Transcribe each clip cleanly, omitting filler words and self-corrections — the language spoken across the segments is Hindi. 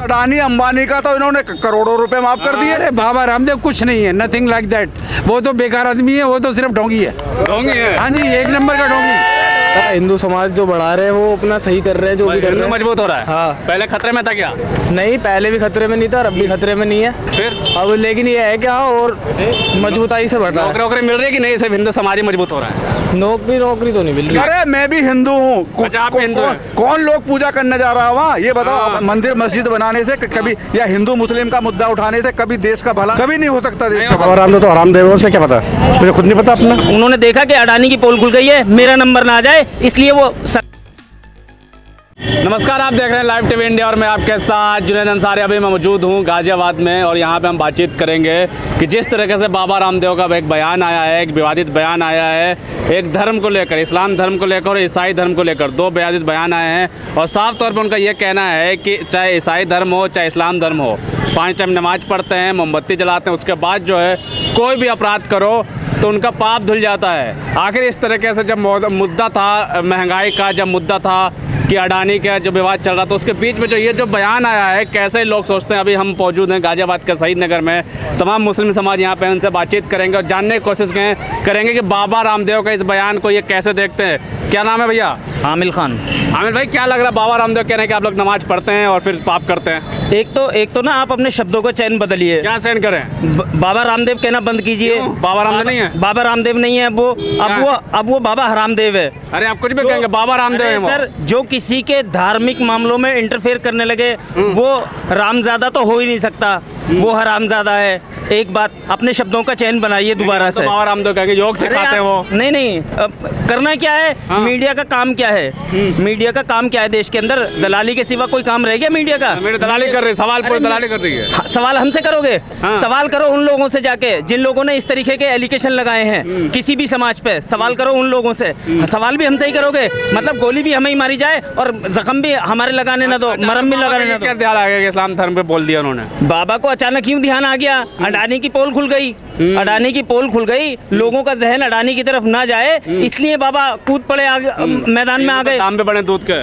अडानी अंबानी का तो इन्होंने करोड़ों रुपए माफ कर दिए। अरे बाबा रामदेव कुछ नहीं है, नथिंग लाइक दैट। वो तो बेकार आदमी है, वो तो सिर्फ ढोंगी है। ढोंगी है? हाँ जी, एक नंबर का ढोंगी। हिंदू समाज जो बढ़ा रहे हैं वो अपना सही कर रहे हैं, जो भी कर रहे हैं। मजबूत हो रहा है। हाँ। पहले खतरे में था क्या? नहीं, पहले भी खतरे में नहीं था, अब भी खतरे में नहीं है। फिर अब लेकिन ये है कि हाँ और मजबूताई से बढ़ रहा है। नौकरी मिल रही है कि नहीं? सिर्फ हिंदू समाज ही मजबूत हो रहा है। नौकरी तो नहीं मिल रही। अरे मैं भी हिंदू हूँ। अच्छा, आप भी हिंदू हैं। कौन लोग पूजा करने जा रहा है वहाँ? ये बताओ। मंदिर मस्जिद बनाने से कभी, या हिंदू मुस्लिम का मुद्दा उठाने से कभी देश का भला कभी नहीं हो सकता। देश का भला रामदेव तो हरामदेव है, उसे क्या पता, मुझे खुद नहीं पता अपना। उन्होंने देखा कि अडानी की पोल खुल गई है, मेरा नंबर ना आ जाए, इसलिए वो नमस्कार, आप देख रहे हैं लाइव टीवी इंडिया और मैं आपके साथ जुनैद अंसारी। अभी मैं मौजूद हूँ गाजियाबाद में और यहाँ पे हम बातचीत करेंगे कि जिस तरीके से बाबा रामदेव का एक बयान आया है, एक विवादित बयान आया है, एक धर्म को लेकर, इस्लाम धर्म को लेकर और ईसाई धर्म को लेकर, दो विवादित बयान आए हैं। और साफ तौर पर उनका ये कहना है कि चाहे ईसाई धर्म हो चाहे इस्लाम धर्म हो, 5 टाइम नमाज पढ़ते हैं, मोमबत्ती जलाते हैं, उसके बाद जो है कोई भी अपराध करो तो उनका पाप धुल जाता है। आखिर इस तरीके से जब मुद्दा था महंगाई का, जब मुद्दा था कि अडानी का जो विवाद चल रहा था, उसके बीच में जो ये जो बयान आया है, कैसे लोग सोचते हैं। अभी हम मौजूद हैं गाजियाबाद के शहीद नगर में, तमाम मुस्लिम समाज यहाँ पे, उनसे बातचीत करेंगे और जानने की कोशिश करेंगे कि बाबा रामदेव का इस बयान को ये कैसे देखते हैं। क्या नाम है भैया? आमिर खान। आमिर भाई, क्या लग रहा है बाबा रामदेव कह रहे हैं कि आप लोग नमाज पढ़ते हैं और फिर पाप करते हैं? एक तो ना आप अपने शब्दों का चयन बदलिए। क्या चयन करें? बाबा रामदेव कहना बंद कीजिए। बाबा रामदेव नहीं है? बाबा रामदेव नहीं है वो, अब वो बाबा हरामदेव है। अरे आप कुछ भी कहेंगे, बाबा रामदेव है वो। सर, जो किसी के धार्मिक मामलों में इंटरफेयर करने लगे वो रामजादा तो हो ही नहीं सकता, वो हरामजादा है। एक बात, अपने शब्दों का चयन बनाइए दोबारा से। बाबा रामदेव कहेंगे योग सिखाते हैं वो। नहीं, करना क्या है? मीडिया का काम क्या है? मीडिया का काम क्या है देश के अंदर? दलाली के सिवा कोई काम रह गया मीडिया का? मेरे दलाली कर रही है, सवाल पर दलाली कर रही है। सवाल हमसे करोगे? सवाल करो उन लोगों से जाके जिन लोगों ने इस तरीके के एलिगेशन लगाए हैं किसी भी समाज पे। सवाल करो उन लोगों से। सवाल भी हमसे ही करोगे? मतलब गोली भी हमें ही मारी जाए और जख्म भी हमारे लगाने ना दो, मरहम भी लगाने ना दो। क्या ध्यान आ गया कि इस्लाम धर्म पे बोल दिया उन्होंने? बाबा को अचानक क्यों ध्यान आ गया? अडानी की पोल खुल गई। अडानी की पोल खुल गई, लोगों का जहन अडानी की तरफ ना जाए, इसलिए बाबा कूद पड़े मैदान में आ गए। दाम पे बढ़े दूध के?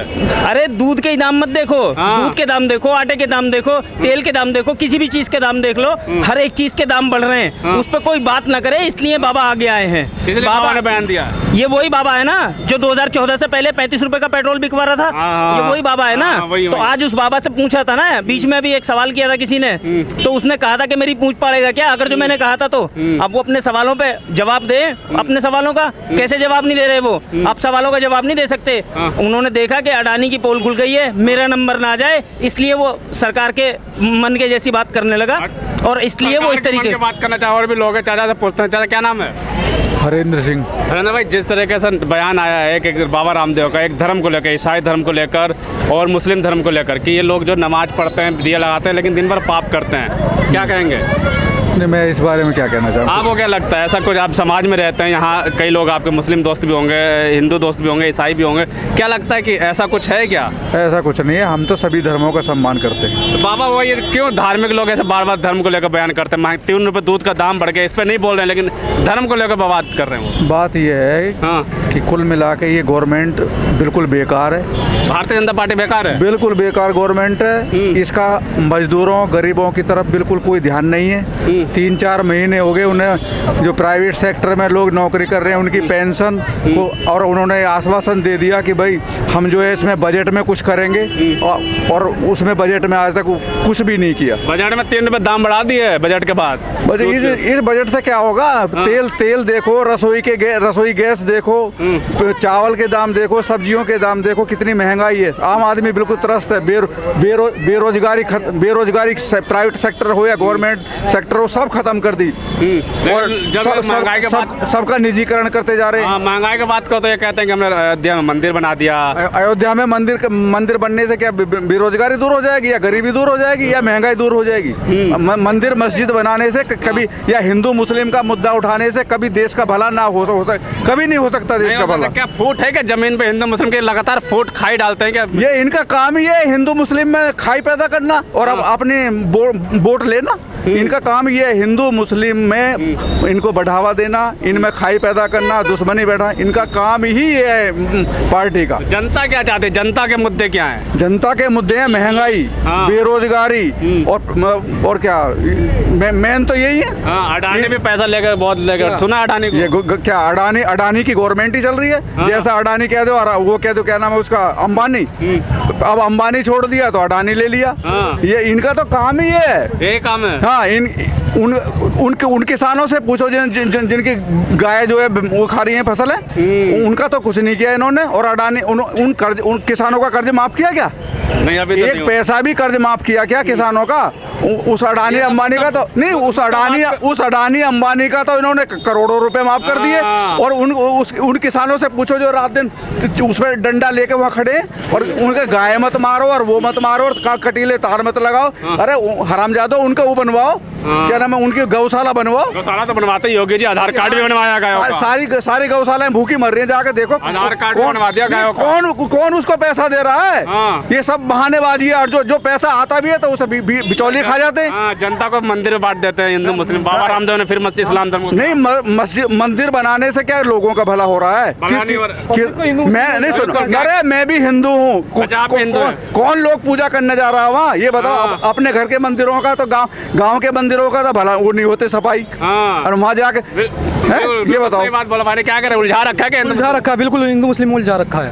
अरे दूध के दाम मत देखो, दूध के दाम देखो, आटे के दाम देखो, तेल के दाम देखो, किसी भी चीज के दाम देख लो, हर एक चीज के दाम बढ़ रहे हैं। उस पर कोई बात ना करे, इसलिए बाबा आगे आए हैं। बाबा ने बयान दिया। ये वही बाबा है ना जो 2014 से पहले 35 रुपए का पेट्रोल बिकवा रहा था। ये वही बाबा है ना। तो आज उस बाबा से पूछा था ना, बीच में भी एक सवाल किया था किसी ने, तो उसने कहा था कि मेरी पूछ पड़ेगा क्या अगर जो मैंने कहा था। तो अब वो अपने सवालों पे जवाब दे। अपने सवालों का कैसे जवाब नहीं दे रहे वो? आप सवालों का जवाब नहीं दे सकते। उन्होंने देखा कि अडानी की पोल खुल गई है, मेरा नंबर ना जाए, इसलिए वो सरकार के मन के जैसी बात करने लगा और इसलिए वो इस तरीके बात करना चाहे। और भी लोग हैं, चाचा से पूछते हैं। चाचा क्या नाम है? हरेंद्र सिंह। हरेंद्र भाई, जिस तरीके से बयान आया है कि बाबा रामदेव का एक धर्म को लेकर, ईसाई धर्म को लेकर और मुस्लिम धर्म को लेकर, कि ये लोग जो नमाज पढ़ते हैं, दिया लगाते हैं, लेकिन दिन भर पाप करते हैं, क्या कहेंगे? नहीं, मैं इस बारे में क्या कहना चाहूँ। आपको क्या लगता है? ऐसा कुछ, आप समाज में रहते हैं, यहाँ कई लोग आपके मुस्लिम दोस्त भी होंगे, हिंदू दोस्त भी होंगे, ईसाई भी होंगे, क्या लगता है कि ऐसा कुछ है क्या? ऐसा कुछ नहीं है, हम तो सभी धर्मों का सम्मान करते हैं। तो बाबा वो ये क्यों धार्मिक लोग ऐसे बार बार धर्म को लेकर बयान करते हैं? 3 रुपये दूध का दाम बढ़ गया, इस पर नहीं बोल रहे हैं, लेकिन धर्म को लेकर बात कर रहे हैं। बात यह है कि कुल मिला के ये गवर्नमेंट बिल्कुल बेकार है। भारतीय जनता पार्टी बेकार है? बिल्कुल बेकार गवर्नमेंट है। इसका मजदूरों गरीबों की तरफ बिल्कुल कोई ध्यान नहीं है। 3-4 महीने हो गए उन्हें, जो प्राइवेट सेक्टर में लोग नौकरी कर रहे हैं उनकी पेंशन को, और उन्होंने आश्वासन दे दिया कि भाई हम जो है इसमें बजट में कुछ करेंगे, और उसमें बजट में आज तक कुछ भी नहीं किया। बजट में 3 रुपये दाम बढ़ा दिए बजट के बाद। इस बजट से क्या होगा? तेल देखो, रसोई गैस देखो, चावल के दाम देखो, सब्जियों के दाम देखो, कितनी महंगाई है। आम आदमी बिल्कुल त्रस्त है। बेरोजगारी प्राइवेट सेक्टर हो या गवर्नमेंट सेक्टर हो, सब खत्म कर दी और सबका निजीकरण करते जा रहे हैं। महंगाई की बात करो तो ये कहते हैं कि हमने अयोध्या में मंदिर बना दिया। अयोध्या में मंदिर बनने से क्या बेरोजगारी दूर हो जाएगी, या गरीबी दूर हो जाएगी, या महंगाई दूर हो जाएगी? मंदिर मस्जिद बनाने से कभी, या हिंदू मुस्लिम का मुद्दा उठाने से कभी देश का भला ना हो कभी नहीं हो सकता। इसका भला। क्या फूट है क्या जमीन पे हिंदू मुस्लिम के लगातार फूट खाई डालते हैं क्या? ये इनका काम ही है हिंदू मुस्लिम में खाई पैदा करना और अब अपने वोट लेना। इनका काम ये है हिंदू मुस्लिम में इनको बढ़ावा देना, इनमें खाई पैदा करना, दुश्मनी बैठा, इनका काम ही ये है पार्टी का। जनता क्या चाहते हैं? जनता के मुद्दे क्या हैं? जनता के मुद्दे हैं महंगाई, हाँ। बेरोजगारी और क्या मेन तो यही है। हाँ, अडानी भी पैसा लेकर बहुत लेकर सुना अडानी को। ये क्या अडानी की गवर्नमेंट ही चल रही है। हाँ। जैसा अडानी कह दो और वो कह दो क्या नाम है उसका अंबानी, अब अंबानी छोड़ दिया तो अडानी ले लिया। हाँ। ये इनका तो काम ही है। ये काम है। हाँ उन किसानों से पूछो जिनकी गाय जो है वो खा रही है फसल है, उनका तो कुछ नहीं किया इन्होंने। और अडानी उन किसानों का कर्ज माफ किया क्या? नहीं, अभी तो एक नहीं पैसा भी कर्ज माफ किया क्या किसानों का? उस अडानी अंबानी का तो नहीं, उस अडानी अंबानी का तो इन्होंने करोड़ों रुपए माफ कर दिए। और उन किसानों से पूछो जो रात दिन उस पर डंडा लेके वहाँ खड़े और उनके गाय मत मारो और वो मत मारो और कटीले तार मत लगाओ। अरे हरामजादो उनका वो बनवाओ, क्या नाम है, उनकी गौशाला बनवाओ। गौशाला तो बनवाते ही योगी जी, आधार कार्ड भी बनवाया गायों का। सारी गौशालाएं भूखी मर रही हैं, जाके देखो। आधार कार्ड बनवा दिया गायों का। कौन उसको पैसा दे रहा है? ये सब बहानेबाजी है। और जो पैसा आता भी है तो उसे बिचौलिए खा जाते हैं। जनता को मंदिर बांट देते हैं हिंदू मुस्लिम। बाबा रामदेव ने फिर मस्जिद इस्लाम धर्म नहीं, मस्जिद मंदिर बनाने से क्या लोगों का भला हो रहा है? मैं नहीं सुन, अरे मैं भी हिंदू हूँ। कौन लोग पूजा करने जा रहा है वहाँ? ये बताओ। अपने घर के मंदिरों का तो गाँव के मंदिरों का तो भला वो नहीं होते सफाई। और वहाँ जाके ये बताओ। बात बोला मैंने, क्या करे? उलझा रखा है, उलझा रखा है, बिल्कुल हिंदू मुस्लिम उलझा रखा है।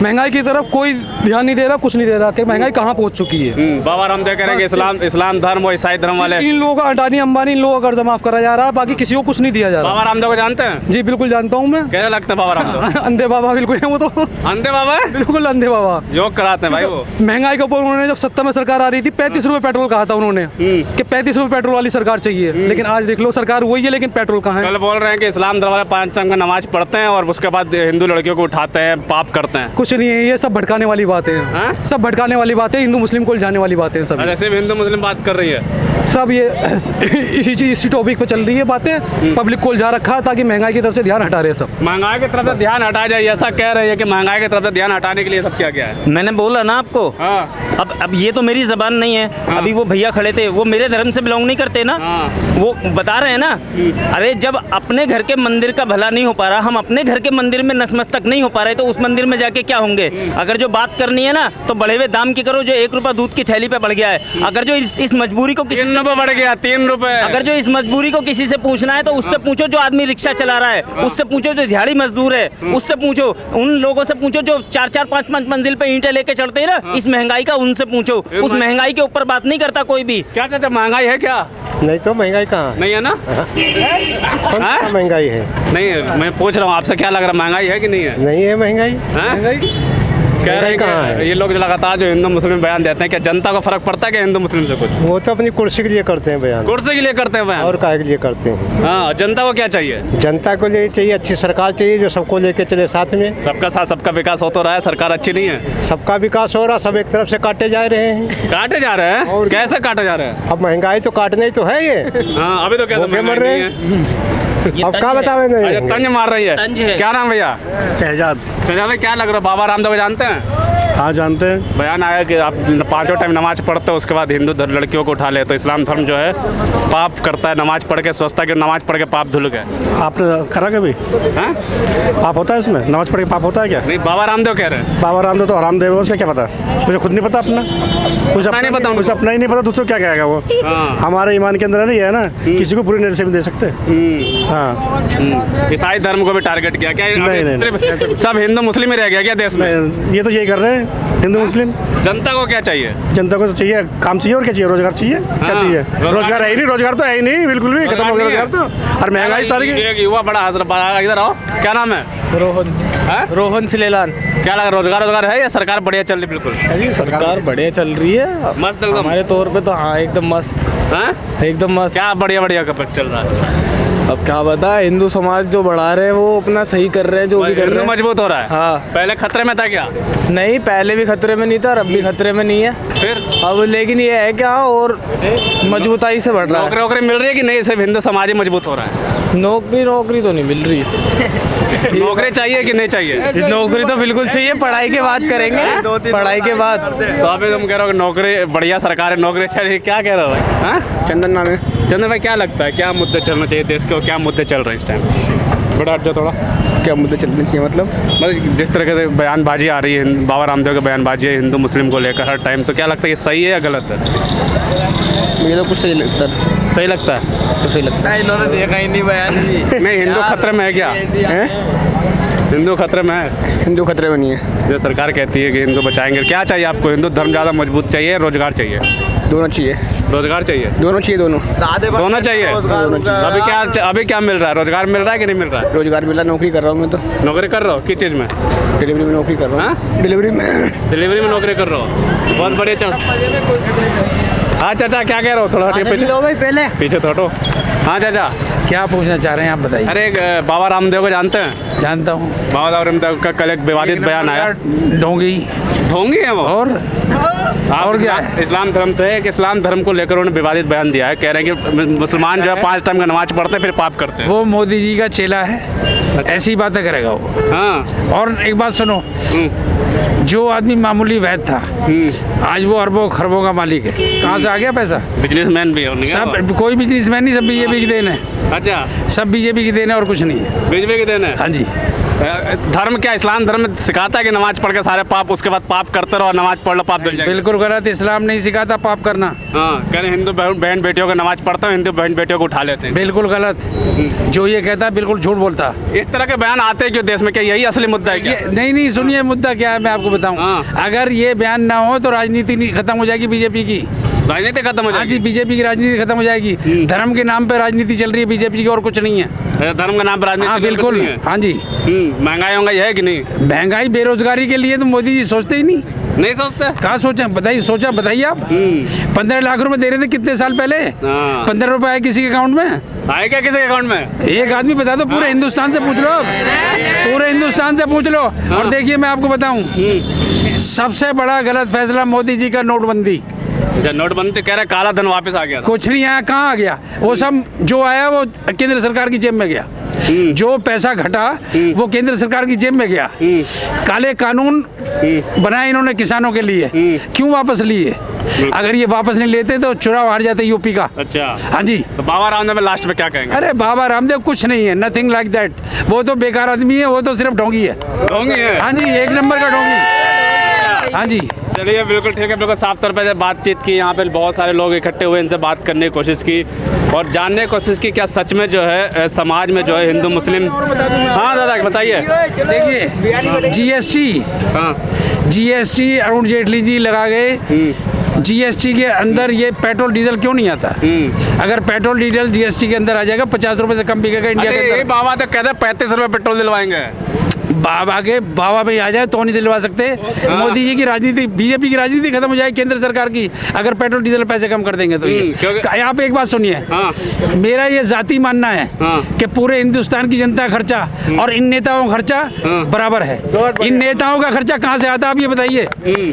महंगाई की तरफ कोई ध्यान नहीं दे रहा, कुछ नहीं दे रहा कि महंगाई कहाँ पहुँच चुकी है। बाबा रामदेव कह रहे हैं इस्लाम धर्म और ईसाई धर्म वाले इन लोगों का अडानी अंबानी इन लोगों का कर्ज माफ करा जा रहा है, बाकी किसी को कुछ नहीं दिया जा रहा। बाबा रामदेव को जानते हैं? जी बिल्कुल जानता हूँ मैं। कैसे लगता है बाबा रामदेव? अंधे बाबा बिल्कुल है वो तो। अंधे बाबा है? बिल्कुल अंधे बाबा। योग कराते हैं भाई वो। महंगाई के ऊपर उन्होंने जब सत्ता में सरकार आ रही थी 35 रुपए पेट्रोल कहा था उन्होंने कि 35 रुपए पेट्रोल वाली सरकार चाहिए। लेकिन आज देख लो सरकार वही है लेकिन पेट्रोल कहाँ है? कल बोल रहे हैं कि इस्लाम धर्म वाले 5 टाइम का नमाज पढ़ते हैं और उसके बाद हिंदू लड़कियों को उठाते हैं, पाप करते हैं। कुछ नहीं है, ये सब भटकाने वाली बातें हैं। सब भटकाने वाली बातें, हिंदू मुस्लिम को उलझाने वाली बातें हैं सब। सिर्फ हिंदू मुस्लिम बात कर रही है सब, ये इसी टॉपिक पे चल रही है बातें। पब्लिक को उलझा रखा है ताकि महंगाई की तरफ से ध्यान हटा रहे हैं सब। महंगाई की तरफ से ध्यान हटा जाए, ऐसा कह रहे हैं कि महंगाई की तरफ से ध्यान हटाने के लिए सब क्या गया है? मैंने बोला ना आपको। अब ये तो मेरी जबान नहीं है। अभी वो भैया खड़े थे, वो मेरे धर्म से बिलोंग नहीं करते ना। वो बता रहे हैं ना, अरे जब अपने घर के मंदिर का भला नहीं हो पा रहा, हम अपने घर के मंदिर में नतमस्तक नहीं हो पा रहे, तो उस मंदिर में जाके क्या होंगे? अगर जो बात करनी है ना तो बढ़े हुए दाम की करो, जो 1 रुपया दूध की थैली पे बढ़ गया है। अगर जो इस मजबूरी को 3 रुपये बढ़ गया, 3 रुपए। अगर जो इस मजबूरी को किसी से पूछना है तो उससे पूछो जो आदमी रिक्शा चला रहा है, उससे पूछो जो दिहाड़ी मजदूर है, उससे पूछो, उन लोगों से पूछो जो 4-4, 5-5 मंजिल पे ईंटें लेके चढ़ते हैं ना, इस महंगाई का उनसे पूछो। उस महंगाई के ऊपर बात नहीं करता कोई भी। क्या चाचा महंगाई है क्या? नहीं तो महंगाई कहाँ नहीं है ना? महंगाई है? नहीं, मैं पूछ रहा हूँ आपसे, क्या लग रहा है महंगाई है कि नहीं है? नहीं है महंगाई। कह रहे कहाँ हैं है? ये लोग जो लगातार जो हिंदू मुस्लिम बयान देते हैं, क्या जनता को फर्क पड़ता है क्या हिंदू मुस्लिम से कुछ? वो तो अपनी कुर्सी के लिए करते हैं बयान। कुर्सी के लिए करते हैं बयान और काहे के लिए करते हैं? हाँ, जनता को क्या चाहिए? जनता को लिए चाहिए अच्छी सरकार चाहिए जो सबको लेके चले साथ में। सबका साथ सबका विकास हो तो रहा है, सरकार अच्छी नहीं है। सबका विकास हो रहा, सब एक तरफ से काटे जा रहे हैं। काटे जा रहे हैं? और कैसे काटे जा रहे हैं? अब महंगाई तो काटना ही तो है ये। हाँ, अभी तो क्या भूखे मर रहे हैं। अब क्या बतावे? अच्छा, तंज मार रही है। क्या नाम भैया? शहजाद। शहजाद भाई, क्या लग रहा है बाबा रामदेव को जानते हैं? हाँ जानते हैं। बयान आया कि आप 5 टाइम नमाज पढ़ते हो, उसके बाद हिंदू लड़कियों को उठा ले, तो इस्लाम धर्म जो है पाप करता है। नमाज पढ़ के सोचता है कि नमाज पढ़ के पाप धुल गए। आपने करा कभी? पाप होता है इसमें? नमाज पढ़ के पाप होता है क्या? नहीं, बाबा रामदेव कह रहे हैं। बाबा रामदेव तो हरामदेव है, उसका क्या पता? मुझे खुद नहीं पता अपना। कुछ नहीं पता, कुछ अपना ही नहीं पता, दूसरों क्या कहेगा वो? हमारे ईमान के अंदर नहीं है ना, किसी को पूरी नजर से भी दे सकते। हाँ, ईसाई धर्म को भी टारगेट किया क्या? नहीं। सब हिंदू मुस्लिम ही रह गया क्या देश में? ये तो यही कर रहे हैं हिंदू मुस्लिम। जनता को क्या चाहिए? जनता को तो चाहिए काम चाहिए, और क्या चाहिए? रोजगार चाहिए। क्या चाहिए? रोजगार है ही नहीं, रोजगार तो है ही नहीं, बिल्कुल भी खत्म हो गया रोजगार तो। और महंगाई सारी। एक युवा बड़ा इधर आओ, क्या नाम है? रोहन सिलेलान। क्या लगा, रोजगार है या सरकार बढ़िया चल रही? बिल्कुल सरकार बढ़िया चल रही है, मस्त एकदम। हमारे तौर पे तो हाँ एकदम मस्त। हाँ, एकदम मस्त। क्या बढ़िया कब चल रहा है? अब क्या बता, हिंदू समाज जो बढ़ा रहे हैं वो अपना सही कर रहे हैं, जो भी कर हिंदू रहे हैं। मजबूत हो रहा है। हाँ। पहले खतरे में था क्या? नहीं, पहले भी खतरे में नहीं था और अब भी खतरे में नहीं है। फिर अब लेकिन ये है क्या, और मजबूताई से बढ़ रहा नौकरी वोकरी मिल रही है कि नहीं? सिर्फ हिंदू समाज ही मजबूत हो रहा है। है। नौकरी तो नहीं मिल रही है। नौकरी चाहिए कि नहीं चाहिए? नौकरी तो बिल्कुल चाहिए, पढ़ाई के बाद करेंगे, पढ़ाई के बाद। तो अभी तुम कह रहे हो कि नौकरी बढ़िया, सरकारी नौकरी चाहिए, क्या कह रहे हो भाई? हाँ, चंदन नाम है। चंदन भाई, क्या लगता है क्या मुद्दे चलना चाहिए देश के, और क्या मुद्दे चल रहे हैं इस टाइम? बड़ा हट जाओ थोड़ा। क्या मुद्दे चलने चाहिए मतलब? जिस तरह से बयानबाजी आ रही है, बाबा रामदेव की बयानबाजी है हिंदू मुस्लिम को लेकर हर टाइम, तो क्या लगता है ये सही है या गलत है? मुझे तो कुछ सही लगता है। सही लगता है? तो सही लगता है। इन्होंने देखा ही नहीं बयान भी। नहीं, हिंदू खतरे में है क्या? हिंदू खतरे में है? हिंदू खतरे में नहीं है। जो सरकार कहती है कि हिंदू बचाएंगे, क्या चाहिए आपको? हिंदू धर्म ज़्यादा मजबूत चाहिए, रोजगार चाहिए? दोनों चाहिए। रोजगार चाहिए, दोनों चाहिए, दोनों। दोनों चाहिए। अभी क्या मिल रहा है? रोजगार मिल रहा है कि नहीं मिल रहा है? रोजगार मिला, नौकरी कर रहा हूँ मैं तो। नौकरी कर रहे हो किस चीज़ में? डिलीवरी में नौकरी कर रहा हूँ। डिलीवरी में। डिलीवरी में नौकरी कर रहे हो, बहुत बढ़िया। चल, हाँ चाचा, क्या कह रहे हो? थोड़ा पीछे तो हटो। हाँ चाचा, क्या पूछना चाह रहे हैं आप बताइए। अरे बाबा रामदेव को जानते हैं? जानता हूँ। बाबा रामदेव का कल एक विवादित बयान आया। ढोंगी ढोंगी है वो। और क्या है? इस्लाम धर्म से है कि इस्लाम धर्म को लेकर उन्होंने विवादित बयान दिया है। कह रहे हैं कि मुसलमान जो है 5 टाइम का नमाज पढ़ते हैं फिर पाप करते हैं। वो मोदी जी का चेला है, ऐसी बातें करेगा वो। हाँ। और एक बात सुनो, जो आदमी मामूली वैद था आज वो अरबों खरबों का मालिक है। कहाँ से आ गया पैसा? बिजनेसमैन भी है सब, कोई बिजनेसमैन नहीं, सब बीजेपी की देन है। अच्छा, सब बीजेपी की देन है और कुछ नहीं है। बीजेपी की देन है? हाँ जी। धर्म क्या, इस्लाम धर्म सिखाता है कि नमाज पढ़ के सारे पाप, उसके बाद पाप करते रहो, नमाज पढ़ लो पाप धुल जाएगा? बिल्कुल गलत, इस्लाम नहीं सिखाता पाप करना। हाँ, कह रहे हिंदू बहन बेटियों का नमाज पढ़ता हूँ, हिंदू बहन बेटियों को उठा लेते हैं। बिल्कुल गलत, जो ये कहता है बिल्कुल झूठ बोलता। इस तरह के बयान आते हैं क्यों देश में? क्या यही असली मुद्दा है क्या? नहीं, सुनिए मुद्दा क्या है मैं आपको बताऊं। हाँ। अगर ये बयान ना हो तो राजनीति नहीं खत्म हो जाएगी बीजेपी की। राजनीति खत्म हो हाँ जाएगी? जी, बीजेपी की राजनीति खत्म हो जाएगी। धर्म के नाम पे राजनीति चल रही है बीजेपी की, और कुछ नहीं है। धर्म का नाम पर राजनीति? हाँ बिल्कुल। हाँ जी। महंगाई होंगाई है कि नहीं? महंगाई बेरोजगारी के लिए तो मोदी जी सोचते ही नहीं सोचते? कहाँ सोचा? बताइए आप। 15 लाख रुपए दे रहे थे कितने साल पहले? 15 रुपए आए किसी के अकाउंट में? आए क्या किसी के अकाउंट में? एक आदमी बता दो, पूरे हिंदुस्तान से पूछ लो, पूरे हिंदुस्तान से पूछ लो। और देखिए मैं आपको बताऊं, सबसे बड़ा गलत फैसला मोदी जी का नोटबंदी। नोटबंदी कह रहे काला धन वापस आ गया था। कुछ नहीं आया, कहाँ आ गया? वो सब जो आया वो केंद्र सरकार की जेब में गया। जो पैसा घटा वो केंद्र सरकार की जेब में गया। काले कानून बनाए इन्होंने किसानों के लिए, क्यों वापस लिए? अगर ये वापस नहीं लेते तो चुनाव हार जाते यूपी का। अच्छा। हाँ जी। तो बाबा रामदेव में लास्ट में क्या कहेंगे? अरे बाबा रामदेव कुछ नहीं है, नथिंग लाइक दैट। वो तो बेकार आदमी है, वो तो सिर्फ ढोंगी है। ढोंगी है? हाँ जी, 1 नंबर का ढोंगी। हाँ जी। चलिए, बिल्कुल ठीक है, बिल्कुल साफ तौर पे बातचीत की। यहाँ पे बहुत सारे लोग इकट्ठे हुए, इनसे बात करने की कोशिश की और जानने की कोशिश की क्या सच में जो है समाज में जो है हिंदू मुस्लिम। हाँ दादा बताइए। देखिए जीएसटी अरुण जेटली जी लगा गए। जीएसटी के अंदर ये पेट्रोल डीजल क्यों नहीं आता? अगर पेट्रोल डीजल जीएसटी के अंदर आ जाएगा 50 रुपए से कम बिकेगा इंडिया के अंदर। बाबा तो कहते 35 रुपए पेट्रोल दिलवाएंगे। बाबा में आ जाए तो नहीं दिलवा सकते। मोदी जी की राजनीति, बीजेपी की राजनीति खत्म हो जाएगी केंद्र सरकार की अगर पेट्रोल डीजल पैसे कम कर देंगे तो। ये आप एक बात सुनिए। मेरा ये जाती मानना है कि पूरे हिंदुस्तान की जनता का खर्चा और इन नेताओं का खर्चा बराबर है। इन नेताओं का खर्चा कहाँ से आता है आप ये बताइए?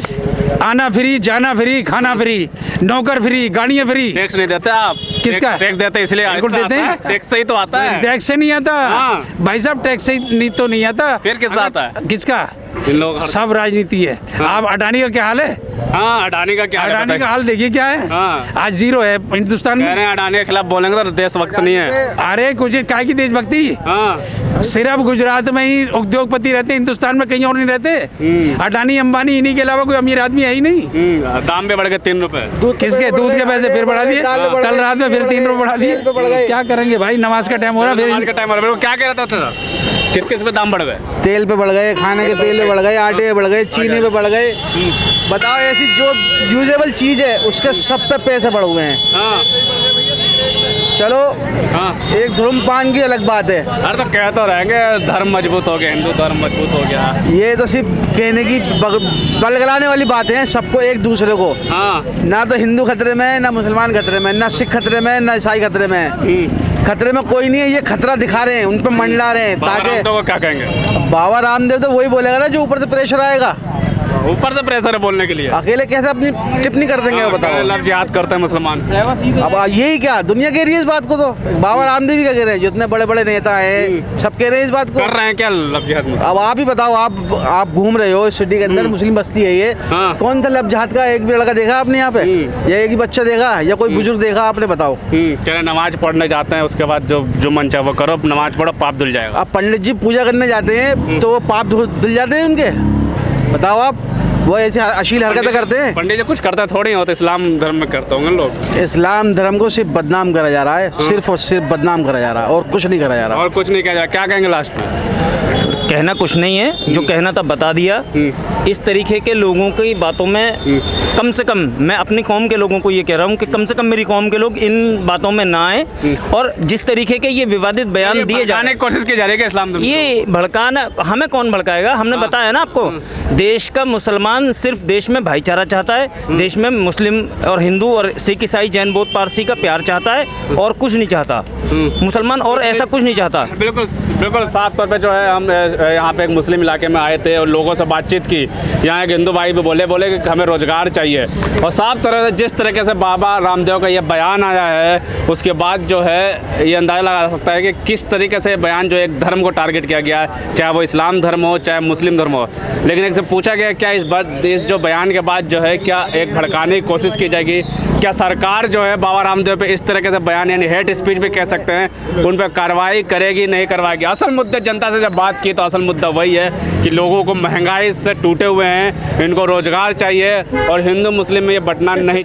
आना फ्री, जाना फ्री, खाना फ्री, नौकर फ्री, गाड़ियाँ फ्री। टैक्स नहीं देते आप? किसका टैक्स देते? इसलिए बिल्कुल देते हैं। टैक्स से ही तो आता है। टैक्स से नहीं आता भाई साहब, टैक्स से तो नहीं आता। फिर किससे आता है? किसका? इन लोग सब राजनीति है। आप अडानी का क्या हाल है? हाँ, अडानी का क्या? अडानी का हाल देखिए क्या है। आज 0 है हिंदुस्तान में। कह रहे हैं अडानी के खिलाफ बोलेंगे तो देशभक्त नहीं है। अरे कुछ काय की देशभक्ति? सिर्फ गुजरात में ही उद्योगपति रहते, हिंदुस्तान में कहीं और नहीं रहते। अडानी अंबानी इन्हीं के अलावा कोई अमीर आदमी है ही नहीं। दाम भी बढ़ गए 3 रुपए। किसके? दूध के पैसे फिर बढ़ा दिए, कल रात में फिर 3 रुपए बढ़ा दिए। क्या करेंगे भाई, नमाज का टाइम हो रहा है। नमाज का टाइम हो रहा है। क्या कह रहा था? किस किस पे दाम बढ़ गए? तेल पे बढ़ गए, खाने के तेल पे बढ़ गए, आटे पे बढ़ गए, चीनी पे बढ़ गए। बताओ, ऐसी जो यूजेबल चीज़ है उसके सब पे पैसे बढ़ हुए हैं। चलो हाँ एक धूम्रपान की अलग बात है, अरे तो कह तो रहेंगे धर्म मजबूत हो गया, हिंदू धर्म मजबूत हो गया। ये तो सिर्फ कहने की बलगलाने वाली बातें हैं सबको, एक दूसरे को। हाँ ना तो हिंदू खतरे में है, ना मुसलमान खतरे में, ना सिख खतरे में, ना ईसाई खतरे में है। खतरे में कोई नहीं है, ये खतरा दिखा रहे हैं, उन पर मंडला रहे हैं बाबा ताकि रामदेव को क्या कहेंगे? बाबा रामदेव तो वही बोलेगा ना जो ऊपर से प्रेशर आएगा। ऊपर से प्रेशर है बोलने के लिए। अकेले कैसे अपनी टिप्पणी कर देंगे वो बताओ। लफ्ज़ याद करते हैं मुसलमान। अब यही क्या दुनिया कह रही है इस बात को, तो बाबा रामदेव भी क्या कह रहे हैं, जो इतने बड़े बड़े नेता हैं सब कह रहे हैं इस बात को। कर रहे हैं क्या लफ्ज़ याद मुसलमान? अब आप ही बताओ, आप घूम रहे हो इस सिटी के अंदर, मुस्लिम बस्ती है ये, हाँ। कौन सा लब जहाद का एक भी लड़का देखा आपने यहाँ पे, या एक ही बच्चा देखा, या कोई बुजुर्ग देखा आपने, बताओ। कह रहे नमाज पढ़ने जाते हैं, उसके बाद जो मन चाहे वो करो, नमाज पढ़ो, पाप धुल जाएगा। अब पंडित जी पूजा करने जाते हैं तो वो पाप धुल जाते हैं उनके, बताओ आप। वो ऐसे अश्लील हरकतें करते हैं। पंडित जी कुछ करते थोड़ी हो, तो इस्लाम धर्म में करते होंगे लोग। इस्लाम धर्म को सिर्फ बदनाम करा जा रहा है, सिर्फ और सिर्फ बदनाम करा जा रहा है, और कुछ नहीं करा जा रहा। और कुछ नहीं कहा जा, क्या कहेंगे लास्ट में? कहना कुछ नहीं है, जो कहना था बता दिया। इस तरीके के लोगों की बातों में कम से कम मैं अपनी कौम के लोगों को ये कह रहा हूँ कि कम से कम मेरी कौम के लोग इन बातों में ना आए। और जिस तरीके के ये विवादित बयान दिए जाने की कोशिश की जा रही है इस्लाम धर्म, ये भड़काना, हमें कौन भड़काएगा? हमने बताया ना आपको, देश का मुसलमान सिर्फ देश में भाईचारा चाहता है, देश में मुस्लिम और हिंदू और सिख ईसाई जैन बौद्ध पारसी का प्यार चाहता है, और कुछ नहीं चाहता मुसलमान, और ऐसा कुछ नहीं चाहता। बिल्कुल बिल्कुल साफ तौर पे जो है हम यहाँ पे एक मुस्लिम इलाके में आए थे और लोगों से बातचीत की। यहाँ एक हिंदू भाई भी बोले कि हमें रोजगार चाहिए, और साफ तरह से जिस तरीके से बाबा रामदेव का ये बयान आया है, उसके बाद जो है ये अंदाज़ा लगा सकता है कि किस तरीके से बयान जो एक धर्म को टारगेट किया गया है, चाहे वो इस्लाम धर्म हो चाहे मुस्लिम धर्म हो। लेकिन एक से पूछा गया क्या इस जो बयान के बाद जो है क्या एक भड़काने की कोशिश की जाएगी, क्या सरकार जो है बाबा रामदेव पे इस तरीके से बयान यानी हेट स्पीच भी कह सकते हैं, उन पर कार्रवाई करेगी नहीं करवाएगी? असल मुद्दे जनता से जब बात की तो असल मुद्दा वही है कि लोगों को महंगाई से टूटे हुए हैं, इनको रोजगार चाहिए, और हिंदू मुस्लिम में ये बंटना नहीं